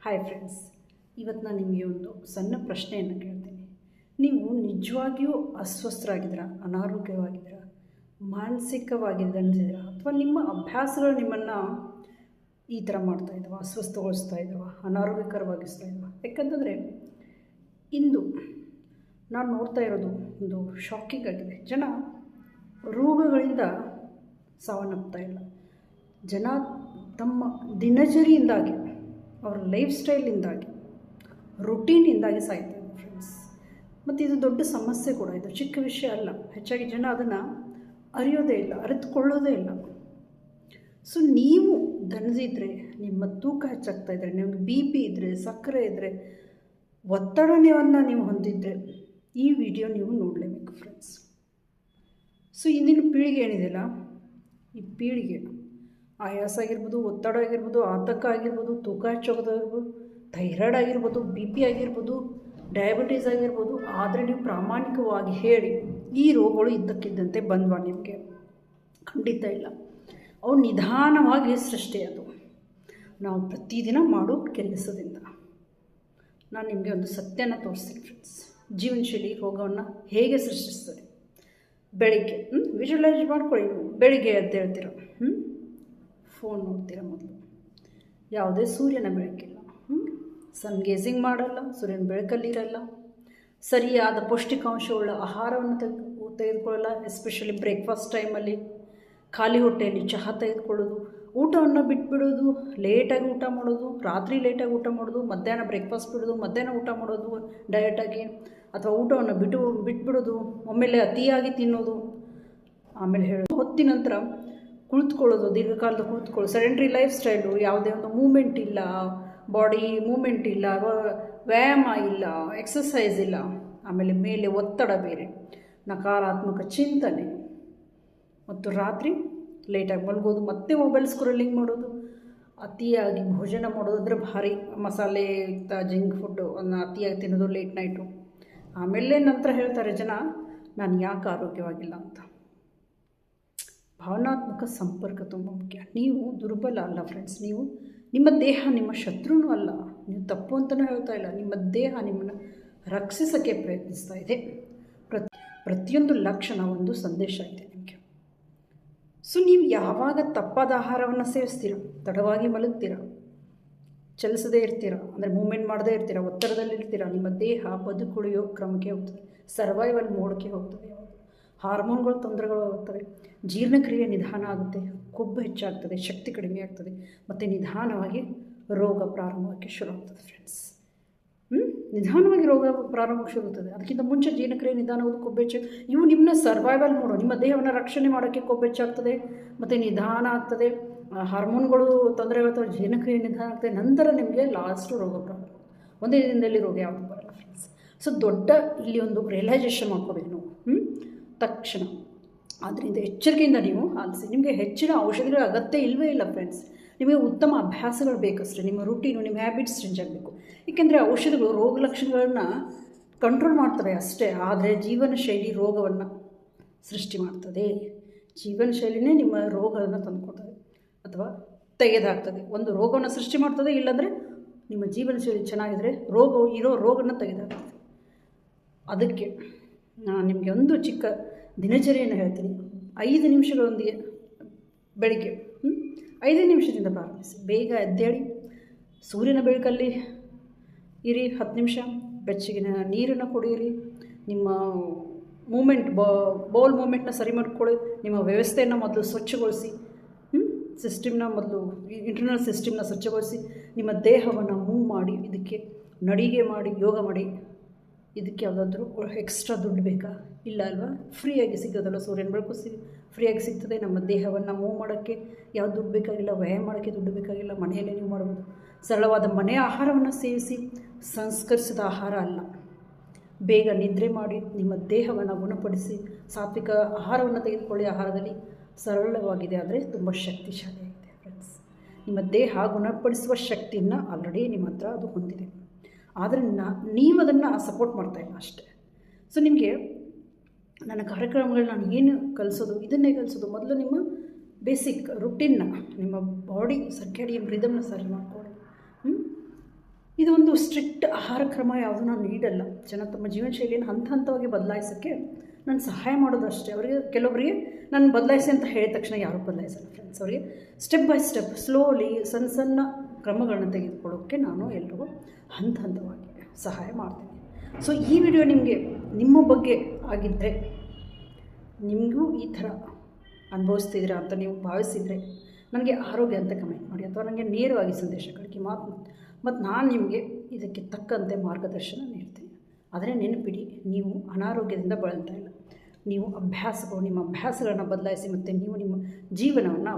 Hi friends, ಇವತ್ತು ನಾನು ನಿಮಗೆ ಒಂದು ಸಣ್ಣ ಪ್ರಶ್ನೆಯನ್ನು ಕೇಳ್ತೀನಿ. ನೀವು ನಿಜವಾಗಿಯೂ ಅಸ್ವಸ್ಥರಾಗಿದ್ದೀರಾ, ಅನಾರೋಗ್ಯವಾಗಿದ್ದೀರಾ, ಮಾನಸಿಕವಾಗಿದ್ದೀರಾ, ಅಥವಾ ನಿಮ್ಮ ಅಭ್ಯಾಸಗಳು ನಿಮ್ಮನ್ನು ಈ ಥರ ಮಾಡ್ತಾಯಿದ್ದಾವ, ಅಸ್ವಸ್ಥಗೊಳಿಸ್ತಾ ಇದ್ದಾವ, ಅನಾರೋಗ್ಯಕರವಾಗಿಸ್ತಾ ಇದ್ದಾವ? ಯಾಕಂತಂದರೆ ಇಂದು ನಾನು ನೋಡ್ತಾ ಇರೋದು ಒಂದು ಶಾಕಿಂಗ್ ಆಗಿದೆ. ಜನ ರೋಗಗಳಿಂದ ಸಾವನ್ನಪ್ತಾ ಇಲ್ಲ. ಜನ ತಮ್ಮ ದಿನಚರಿಯಿಂದಾಗಿ, ಅವರ ಲೈಫ್ ಸ್ಟೈಲಿಂದಾಗಿ, ರುಟೀನಿಂದಾಗಿ ಸಾಯ್ತಾ ಇದ್ದಾರೆ ಫ್ರೆಂಡ್ಸ್. ಮತ್ತು ಇದು ದೊಡ್ಡ ಸಮಸ್ಯೆ ಕೂಡ, ಇದು ಚಿಕ್ಕ ವಿಷಯ ಅಲ್ಲ. ಹೆಚ್ಚಾಗಿ ಜನ ಅದನ್ನು ಅರಿಯೋದೇ ಇಲ್ಲ, ಅರಿತುಕೊಳ್ಳೋದೇ ಇಲ್ಲ. ಸೊ ನೀವು ದಣಿದಿದ್ದರೆ, ನಿಮ್ಮ ತೂಕ ಹೆಚ್ಚಾಗ್ತಾ ಇದ್ದರೆ, ನಿಮಗೆ BP ಇದ್ದರೆ, ಸಕ್ಕರೆ ಇದ್ದರೆ, ಒತ್ತಡವನ್ನು ನೀವು ಹೊಂದಿದ್ದರೆ ಈ ವಿಡಿಯೋ ನೀವು ನೋಡಲೇಬೇಕು ಫ್ರೆಂಡ್ಸ್. ಸೊ ಇಂದಿನ ಪೀಳಿಗೆ ಏನಿದೆಯಲ್ಲ, ಈ ಪೀಳಿಗೆ ಆಯಾಸ ಆಗಿರ್ಬೋದು, ಒತ್ತಡ ಆಗಿರ್ಬೋದು, ಆತಂಕ ಆಗಿರ್ಬೋದು, ತೂಕ ಹೆಚ್ಚೋಗೋದಾಗಿರ್ಬೋದು, ಥೈರಾಯ್ಡ್ ಆಗಿರ್ಬೋದು, BP ಆಗಿರ್ಬೋದು, ಡಯಾಬಿಟೀಸ್ ಆಗಿರ್ಬೋದು. ಆದರೆ ನೀವು ಪ್ರಾಮಾಣಿಕವಾಗಿ ಹೇಳಿ, ಈ ರೋಗಗಳು ಇದ್ದಕ್ಕಿದ್ದಂತೆ ಬಂದ್ವಾ ನಿಮಗೆ? ಖಂಡಿತ ಇಲ್ಲ. ಅವು ನಿಧಾನವಾಗಿ ಸೃಷ್ಟಿಯಾದವು ನಾವು ಪ್ರತಿದಿನ ಮಾಡೋ ಕೆಲಸದಿಂದ. ನಾನು ನಿಮಗೆ ಒಂದು ಸತ್ಯನ ತೋರಿಸ್ತೀನಿ ಫ್ರೆಂಡ್ಸ್. ಜೀವನಶೈಲಿ ರೋಗವನ್ನು ಹೇಗೆ ಸೃಷ್ಟಿಸ್ತದೆ? ಬೆಳಿಗ್ಗೆ ವಿಜುವಲೈಸ್ ಮಾಡ್ಕೊಳ್ಳಿ. ನೀವು ಬೆಳಿಗ್ಗೆ ಎದ್ದು ಹೇಳ್ತೀರ, ಫೋನ್ ನೋಡ್ತೀರ, ಮೊದಲು ಯಾವುದೇ ಸೂರ್ಯನ ಬೆಳಕಿಲ್ಲ, ಸನ್ ಗೇಸಿಂಗ್ ಮಾಡಲ್ಲ, ಸೂರ್ಯನ ಬೆಳಕಲ್ಲಿರಲ್ಲ, ಸರಿಯಾದ ಪೌಷ್ಟಿಕಾಂಶವುಳ್ಳ ಆಹಾರವನ್ನು ತೆಗೆದುಕೊಳ್ಳಲ್ಲ. ಎಸ್ಪೆಷಲಿ ಬ್ರೇಕ್ಫಾಸ್ಟ್ ಟೈಮಲ್ಲಿ ಖಾಲಿ ಹೊಟ್ಟೆಯಲ್ಲಿ ಚಹಾ ತೆಗೆದುಕೊಳ್ಳೋದು, ಊಟವನ್ನು ಬಿಟ್ಬಿಡೋದು, ಲೇಟಾಗಿ ಊಟ ಮಾಡೋದು, ರಾತ್ರಿ ಲೇಟಾಗಿ ಊಟ ಮಾಡೋದು, ಮಧ್ಯಾಹ್ನ ಬ್ರೇಕ್ಫಾಸ್ಟ್ ಬಿಡೋದು, ಮಧ್ಯಾಹ್ನ ಊಟ ಮಾಡೋದು ಡಯಟಾಗಿ, ಅಥವಾ ಊಟವನ್ನು ಬಿಟ್ಬಿಡೋದು, ಒಮ್ಮೆಲೆ ಅತಿಯಾಗಿ ತಿನ್ನೋದು, ಆಮೇಲೆ ಹೇಳೋದು ಹೊತ್ತಿನ ನಂತರ ಕುಳಿತುಕೊಳ್ಳೋದು, ದೀರ್ಘಕಾಲದ ಕುಳಿತುಕೊಳ್ಳೋದು, ಸೆಡೆಂಟ್ರಿ ಲೈಫ್ ಸ್ಟೈಲು, ಯಾವುದೇ ಒಂದು ಮೂಮೆಂಟ್ ಇಲ್ಲ, ಬಾಡಿ ಮೂಮೆಂಟ್ ಇಲ್ಲ, ವ್ಯಾಯಾಮ ಇಲ್ಲ, ಎಕ್ಸಸೈಸ್ ಇಲ್ಲ, ಆಮೇಲೆ ಮೇಲೆ ಒತ್ತಡ ಬೇರೆ, ನಕಾರಾತ್ಮಕ ಚಿಂತನೆ, ಮತ್ತು ರಾತ್ರಿ ಲೇಟಾಗಿ ಮಲಗೋದು, ಮತ್ತೆ ಮೊಬೈಲ್ ಸ್ಕ್ರೋಲಿಂಗ್ ಮಾಡೋದು, ಅತಿಯಾಗಿ ಭೋಜನ ಮಾಡೋದು, ಅಂದರೆ ಭಾರಿ ಮಸಾಲೆ ಯುಕ್ತ ಜಂಕ್ ಫುಡ್ಡು ಅನ್ನು ಅತಿಯಾಗಿ ತಿನ್ನೋದು ಲೇಟ್ ನೈಟು. ಆಮೇಲೆ ನಂತರ ಹೇಳ್ತಾರೆ ಜನ, ನಾನು ಯಾಕೆ ಆರೋಗ್ಯವಾಗಿಲ್ಲ ಅಂತ. ಭಾವನಾತ್ಮಕ ಸಂಪರ್ಕ ತುಂಬ ಮುಖ್ಯ. ನೀವು ದುರ್ಬಲ ಅಲ್ಲ ಫ್ರೆಂಡ್ಸ್. ನೀವು ನಿಮ್ಮ ದೇಹ ನಿಮ್ಮ ಶತ್ರುನೂ ಅಲ್ಲ. ನೀವು ತಪ್ಪು ಅಂತಲೂ ಹೇಳ್ತಾ ಇಲ್ಲ. ನಿಮ್ಮ ದೇಹ ನಿಮ್ಮನ್ನು ರಕ್ಷಿಸೋಕ್ಕೆ ಪ್ರಯತ್ನಿಸ್ತಾ ಇದೆ. ಪ್ರತಿಯೊಂದು ಲಕ್ಷಣ ಒಂದು ಸಂದೇಶ ಇದೆ ನಿಮಗೆ. ಸೊ ನೀವು ಯಾವಾಗ ತಪ್ಪಾದ ಆಹಾರವನ್ನು ಸೇವಿಸ್ತೀರ, ತಡವಾಗಿ ಮಲಗ್ತೀರ, ಚಲಿಸದೇ ಇರ್ತೀರ, ಅಂದರೆ ಮೂಮೆಂಟ್ ಮಾಡದೇ ಇರ್ತೀರ, ಒತ್ತಡದಲ್ಲಿರ್ತೀರ, ನಿಮ್ಮ ದೇಹ ಬದುಕುಳಿಯೋ ಕ್ರಮಕ್ಕೆ ಹೋಗ್ತದೆ, ಸರ್ವೈವಲ್ ಮೋಡ್ಗೆ ಹೋಗ್ತದೆ. ಹಾರ್ಮೋನ್ಗಳು ತೊಂದರೆಗಳು ಆಗುತ್ತವೆ, ಜೀರ್ಣಕ್ರಿಯೆ ನಿಧಾನ ಆಗುತ್ತೆ, ಕೊಬ್ಬು ಹೆಚ್ಚಾಗ್ತದೆ, ಶಕ್ತಿ ಕಡಿಮೆ ಆಗ್ತದೆ, ಮತ್ತು ನಿಧಾನವಾಗಿ ರೋಗ ಪ್ರಾರಂಭಕ್ಕೆ ಶುರು ಆಗ್ತದೆ ಫ್ರೆಂಡ್ಸ್. ನಿಧಾನವಾಗಿ ರೋಗ ಪ್ರಾರಂಭಕ್ಕೆ ಶುರು ಆಗ್ತದೆ. ಅದಕ್ಕಿಂತ ಮುಂಚೆ ಜೀರ್ಣಕ್ರಿಯೆ ನಿಧಾನವಾದ ಕೊಬ್ಬು ಹೆಚ್ಚು, ಇವು ನಿಮ್ಮನ್ನ ಸರ್ವೈವಲ್ ಮಾಡೋ, ನಿಮ್ಮ ದೇಹವನ್ನು ರಕ್ಷಣೆ ಮಾಡೋಕ್ಕೆ ಕೊಬ್ಬು ಹೆಚ್ಚಾಗ್ತದೆ, ಮತ್ತು ನಿಧಾನ ಆಗ್ತದೆ, ಹಾರ್ಮೋನ್ಗಳು ತೊಂದರೆಗಳು, ಜೀರ್ಣಕ್ರಿಯೆ ನಿಧಾನ ಆಗ್ತದೆ. ನಂತರ ನಿಮಗೆ ಲಾಸ್ಟು ರೋಗ ಪ್ರಾರಂಭ. ಒಂದೇ ದಿನದಲ್ಲಿ ರೋಗ ಯಾವುದು ಬರಲ್ಲ ಫ್ರೆಂಡ್ಸ್. ಸೊ ದೊಡ್ಡ ಇಲ್ಲಿ ಒಂದು ರಿಯಲೈಸೇಷನ್ ಮಾಡ್ಕೋಬೇಕು ನಾವು ತಕ್ಷಣ. ಆದ್ದರಿಂದ ಎಚ್ಚರಿಕೆಯಿಂದ ನೀವು ಆಲಿಸಿ. ನಿಮಗೆ ಹೆಚ್ಚಿನ ಔಷಧಿಗಳ ಅಗತ್ಯ ಇಲ್ಲವೇ ಇಲ್ಲ ಫ್ರೆಂಡ್ಸ್. ನಿಮಗೆ ಉತ್ತಮ ಅಭ್ಯಾಸಗಳು ಬೇಕಷ್ಟೇ. ನಿಮ್ಮ ರೂಟೀನು, ನಿಮ್ಮ ಹ್ಯಾಬಿಟ್ಸ್ ಚೇಂಜ್ ಆಗಬೇಕು. ಏಕೆಂದರೆ ಔಷಧಿಗಳು ರೋಗ ಲಕ್ಷಣಗಳನ್ನು ಕಂಟ್ರೋಲ್ ಮಾಡ್ತವೆ ಅಷ್ಟೇ, ಆದರೆ ಜೀವನ ಶೈಲಿ ರೋಗವನ್ನು ಸೃಷ್ಟಿ ಮಾಡ್ತದೆ. ಜೀವನ ಶೈಲಿನೇ ನಿಮ್ಮ ರೋಗವನ್ನು ತಂದುಕೊಡ್ತದೆ ಅಥವಾ ತೆಗೆದುಹಾಕ್ತದೆ. ಒಂದು ರೋಗವನ್ನು ಸೃಷ್ಟಿ ಮಾಡ್ತದೆ, ಇಲ್ಲಾಂದರೆ ನಿಮ್ಮ ಜೀವನ ಶೈಲಿ ಚೆನ್ನಾಗಿದ್ದರೆ ಇರೋ ರೋಗವನ್ನು ತೆಗೆದುಹಾಕ್ತದೆ. ಅದಕ್ಕೆ ನಾನು ನಿಮಗೆ ಒಂದು ಚಿಕ್ಕ ದಿನಚರಿಯನ್ನು ಹೇಳ್ತೀನಿ. 5 ನಿಮಿಷಗಳೊಂದಿಗೆ ಬೆಳಿಗ್ಗೆ 5 ನಿಮಿಷದಿಂದ ಪ್ರಾರಂಭಿಸಿ. ಬೇಗ ಎದ್ದೇಳಿ, ಸೂರ್ಯನ ಬೆಳಕಲ್ಲಿ ಇರಿ 10 ನಿಮಿಷ, ಬೆಚ್ಚಗಿನ ನೀರನ್ನು ಕುಡಿಯಿರಿ, ನಿಮ್ಮ ಬೌಲ್ ಮೂಮೆಂಟ್ನ ಸರಿ ಮಾಡಿಕೊಳ್ಳಿ, ನಿಮ್ಮ ವ್ಯವಸ್ಥೆಯನ್ನು ಮೊದಲು ಸ್ವಚ್ಛಗೊಳಿಸಿ, ಸಿಸ್ಟಮ್ನ ಮೊದಲು ಇಂಟರ್ನಲ್ ಸಿಸ್ಟಮ್ನ ಸ್ವಚ್ಛಗೊಳಿಸಿ, ನಿಮ್ಮ ದೇಹವನ್ನು ಮೂವ್ ಮಾಡಿ, ಇದಕ್ಕೆ ನಡಿಗೆ ಮಾಡಿ, ಯೋಗ ಮಾಡಿ. ಇದಕ್ಕೆ ಯಾವುದಾದ್ರೂ ಎಕ್ಸ್ಟ್ರಾ ದುಡ್ಡು ಬೇಕಾ? ಇಲ್ಲ ಅಲ್ವಾ? ಫ್ರೀಯಾಗಿ ಸಿಗೋದಲ್ಲ, ಸೂರ್ಯನ ಬೆಳಕು ಫ್ರೀಯಾಗಿ ಸಿಗ್ತದೆ. ನಮ್ಮ ದೇಹವನ್ನು ಮೂವ್ ಮಾಡೋಕ್ಕೆ ಯಾವ ದುಡ್ಡು ಬೇಕಾಗಿಲ್ಲ, ವ್ಯಾಯಾಮ ಮಾಡೋಕ್ಕೆ ದುಡ್ಡು ಬೇಕಾಗಿಲ್ಲ, ಮನೆಯಲ್ಲೇ ನೀವು ಮಾಡ್ಬೋದು. ಸರಳವಾದ ಮನೆಯ ಆಹಾರವನ್ನು ಸೇವಿಸಿ, ಸಂಸ್ಕರಿಸಿದ ಆಹಾರ ಅಲ್ಲ. ಬೇಗ ನಿದ್ರೆ ಮಾಡಿ, ನಿಮ್ಮ ದೇಹವನ್ನು ಗುಣಪಡಿಸಿ, ಸಾತ್ವಿಕ ಆಹಾರವನ್ನು ತೆಗೆದುಕೊಳ್ಳಿ. ಆಹಾರದಲ್ಲಿ ಸರಳವಾಗಿದೆ, ಆದರೆ ತುಂಬ ಶಕ್ತಿಶಾಲಿಯಾಗಿದೆ ಫ್ರೆಂಡ್ಸ್. ನಿಮ್ಮ ದೇಹ ಗುಣಪಡಿಸುವ ಶಕ್ತಿಯನ್ನು ಆಲ್ರೆಡಿ ನಿಮ್ಮ ಹತ್ರ ಅದು ಹೊಂದಿದೆ. ಆದರೆ ನೀವು ಅದನ್ನು ಸಪೋರ್ಟ್ ಮಾಡ್ತಾಯಿಲ್ಲ ಅಷ್ಟೇ. ಸೊ ನಿಮಗೆ ನನ್ನ ಕಾರ್ಯಕ್ರಮಗಳು ನಾನು ಏನು ಕಲಿಸೋದು, ಇದನ್ನೇ ಕಲಿಸೋದು. ಮೊದಲು ನಿಮ್ಮ ಬೇಸಿಕ್ ರುಟೀನ್ನ, ನಿಮ್ಮ ಬಾಡಿ ಸರ್ಕ್ಯಾಡಿಯನ್ ರಿದಮ್ನ ಸರಿ ಮಾಡ್ಕೊಳ್ಳಿ. ಇದು ಒಂದು ಸ್ಟ್ರಿಕ್ಟ್ ಆಹಾರ ಕ್ರಮ ಯಾವುದು ನಾನು ನೀಡಲ್ಲ. ಜನ ತಮ್ಮ ಜೀವನ ಶೈಲಿಯನ್ನು ಹಂತ ಹಂತವಾಗಿ ಬದಲಾಯಿಸೋಕ್ಕೆ ನಾನು ಸಹಾಯ ಮಾಡೋದು ಅಷ್ಟೇ. ಅವರಿಗೆ ಕೆಲವೊಬ್ಬರಿಗೆ ನಾನು ಬದಲಾಯಿಸಿ ಅಂತ ಹೇಳಿದ ತಕ್ಷಣ ಯಾರೂ ಬದಲಾಯಿಸಲ್ಲ ಫ್ರೆಂಡ್ಸ್. ಅವರಿಗೆ ಸ್ಟೆಪ್ ಬೈ ಸ್ಟೆಪ್ ಸ್ಲೋಲಿ ಸಣ್ಣ ಸಣ್ಣ ಕ್ರಮಗಳನ್ನ ತೆಗೆದುಕೊಳ್ಳೋಕ್ಕೆ ನಾನು ಎಲ್ರಿಗೂ ಹಂತ ಹಂತವಾಗಿ ಸಹಾಯ ಮಾಡ್ತೀನಿ. ಸೊ ಈ ವಿಡಿಯೋ ನಿಮಗೆ ನಿಮ್ಮ ಬಗ್ಗೆ ಆಗಿದ್ದರೆ, ನಿಮಗೂ ಈ ಥರ ಅನುಭವಿಸ್ತಿದ್ದೀರಾ ಅಂತ ನೀವು ಭಾವಿಸಿದರೆ ನನಗೆ ಆರೋಗ್ಯ ಅಂತ ಕಮೆಂಟ್ ಮಾಡಿ, ಅಥವಾ ನನಗೆ ನೇರವಾಗಿ ಸಂದೇಶ ಕಳಿಸಿ. ಮತ್ತು ನಾನು ನಿಮಗೆ ಇದಕ್ಕೆ ತಕ್ಕಂತೆ ಮಾರ್ಗದರ್ಶನ ನೀಡ್ತೀನಿ. ಆದರೆ ನೆನಪಿಡಿ, ನೀವು ಅನಾರೋಗ್ಯದಿಂದ ಬಳಲ್ತಾ ಇಲ್ಲ. ನೀವು ನಿಮ್ಮ ಅಭ್ಯಾಸಗಳನ್ನು ಬದಲಾಯಿಸಿ ಮತ್ತು ನೀವು ನಿಮ್ಮ ಜೀವನವನ್ನು